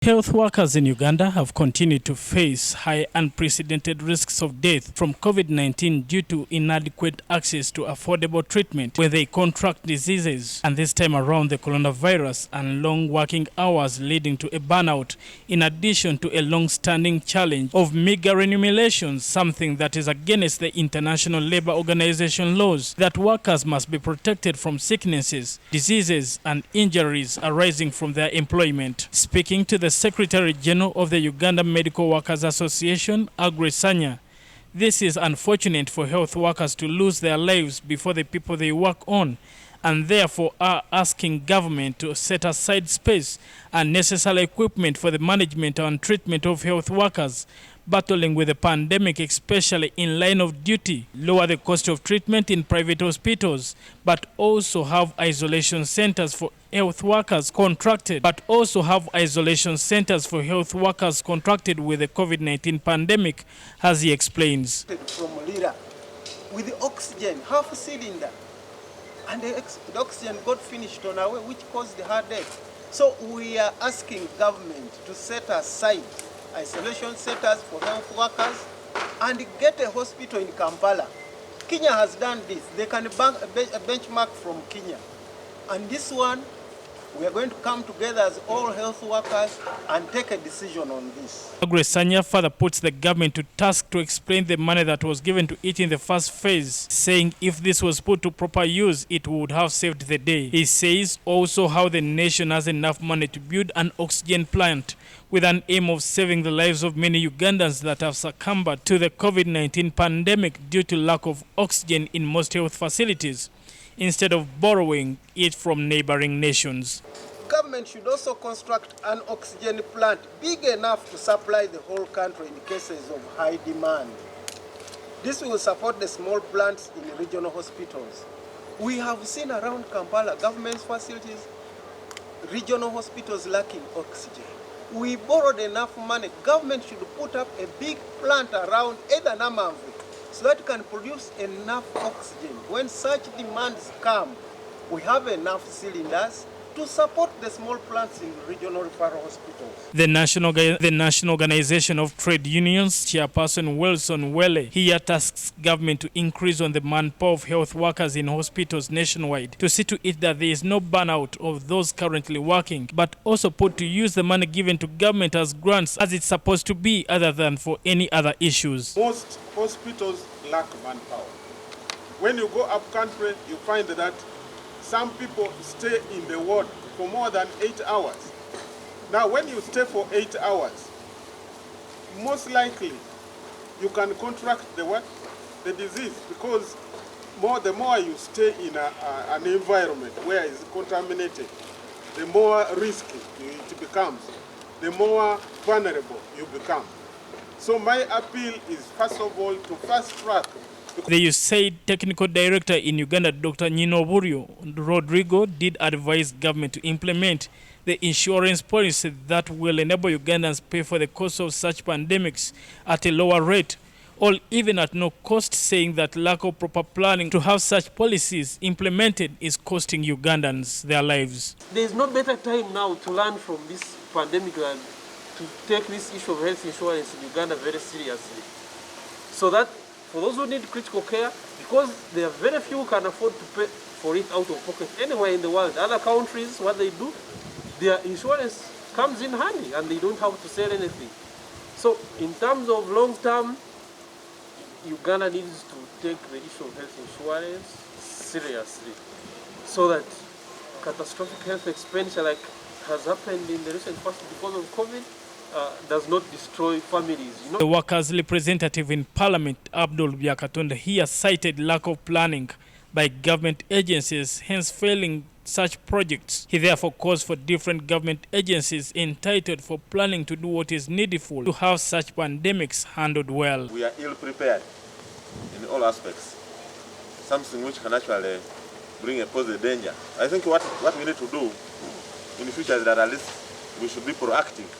Health workers in Uganda have continued to face high unprecedented risks of death from COVID-19 due to inadequate access to affordable treatment when they contract diseases, and this time around the coronavirus, and long working hours leading to a burnout, in addition to a long-standing challenge of meager remunerations, something that is against the International Labour Organization laws that workers must be protected from sicknesses, diseases and injuries arising from their employment. Speaking to the Secretary General of the Uganda Medical Workers Association, Sanya, this is unfortunate for health workers to lose their lives before the people they work on, and therefore are asking government to set aside space and necessary equipment for the management and treatment of health workers battling with the pandemic, especially in line of duty, lower the cost of treatment in private hospitals, but also have isolation centers for health workers contracted, with the COVID-19 pandemic, as he explains. From Lira, with the oxygen, half cylinder, and the oxygen got finished on our way, which caused the heart death. So we are asking government to set aside isolation centers for health workers and get a hospital in Kampala. Kenya has done this. They can bank a benchmark from Kenya. And this one, we are going to come together as all health workers and take a decision on this. Sanya further puts the government to task to explain the money that was given to it in the first phase, saying if this was put to proper use, it would have saved the day. He says also how the nation has enough money to build an oxygen plant with an aim of saving the lives of many Ugandans that have succumbed to the COVID-19 pandemic due to lack of oxygen in most health facilities, instead of borrowing it from neighboring nations. Government should also construct an oxygen plant big enough to supply the whole country in cases of high demand. This will support the small plants in the regional hospitals. We have seen around Kampala government facilities, regional hospitals lacking oxygen. We borrowed enough money. Government should put up a big plant around either Namamvi, so that it can produce enough oxygen. When such demands come, we have enough cylinders to support the small plants in regional referral hospitals. The National Organization of Trade Unions chairperson Wilson Wele here tasks government to increase on the manpower of health workers in hospitals nationwide to see to it that there is no burnout of those currently working, but also put to use the money given to government as grants as it's supposed to be, other than for any other issues. Most hospitals lack manpower. When you go up country, you find that some people stay in the ward for more than 8 hours. Now, when you stay for 8 hours, most likely you can contract the disease, because the more you stay in an environment where it's contaminated, the more risky it becomes, the more vulnerable you become. So my appeal is, first of all, to fast track. The USAID Technical Director in Uganda, Dr. Ninoburio Rodrigo, did advise government to implement the insurance policy that will enable Ugandans pay for the cost of such pandemics at a lower rate, or even at no cost, saying that lack of proper planning to have such policies implemented is costing Ugandans their lives. There is no better time now to learn from this pandemic than to take this issue of health insurance in Uganda very seriously. So that for those who need critical care, because there are very few who can afford to pay for it out of pocket anywhere in the world. Other countries, what they do, their insurance comes in handy and they don't have to sell anything. So in terms of long term, Uganda needs to take the issue of health insurance seriously, so that catastrophic health expenditure like has happened in the recent past because of COVID does not destroy families. The workers' representative in Parliament, Abdul Byakatonda, here cited lack of planning by government agencies, hence failing such projects. He therefore calls for different government agencies entitled for planning to do what is needful to have such pandemics handled well. We are ill prepared in all aspects, something which can actually bring a positive danger. I think what we need to do in the future is that at least we should be proactive.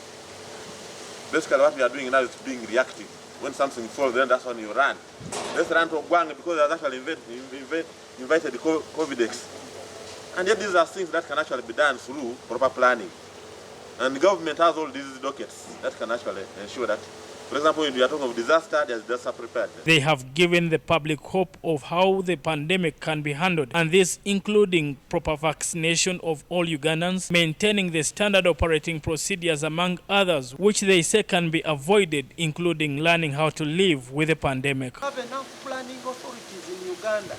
Basically, what we are doing now is being reactive. When something falls, then that's when you run. Let's run to Gwang because they actually invited the COVID-19. And yet these are things that can actually be done through proper planning. And the government has all these dockets that can actually ensure that, for example, when we are talking of disaster, there's disaster preparedness. They have given the public hope of how the pandemic can be handled, and this including proper vaccination of all Ugandans, maintaining the standard operating procedures among others, which they say can be avoided, including learning how to live with the pandemic. Have enough planning authorities in Uganda.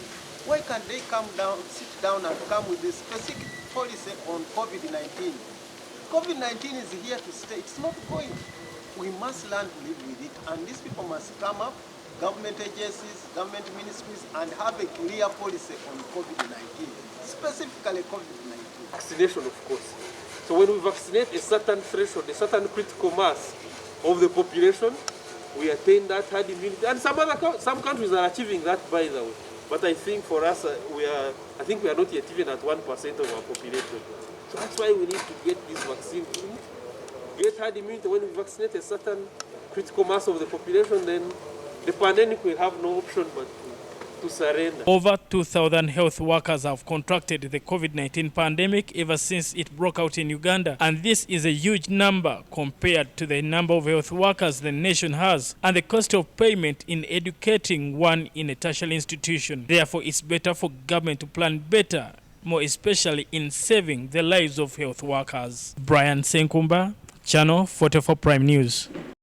Why can't they sit down and come with a specific policy on COVID-19? COVID-19 is here to stay. It's not going. We must learn to live with it, and these people must come up, government agencies, government ministries, and have a clear policy on COVID-19, specifically COVID-19. Vaccination, of course. So when we vaccinate a certain threshold, a certain critical mass of the population, we attain that herd immunity. And some countries are achieving that, by the way. But I think for us, we are not yet even at 1% of our population. So that's why we need to get this vaccine in. Get herd immunity. When we vaccinate a certain critical mass of the population, then the pandemic will have no option but to surrender. Over 2,000 health workers have contracted the COVID-19 pandemic ever since it broke out in Uganda. And this is a huge number compared to the number of health workers the nation has and the cost of payment in educating one in a tertiary institution. Therefore, it's better for government to plan better, more especially in saving the lives of health workers. Brian Senkumba, Channel 44 Prime News.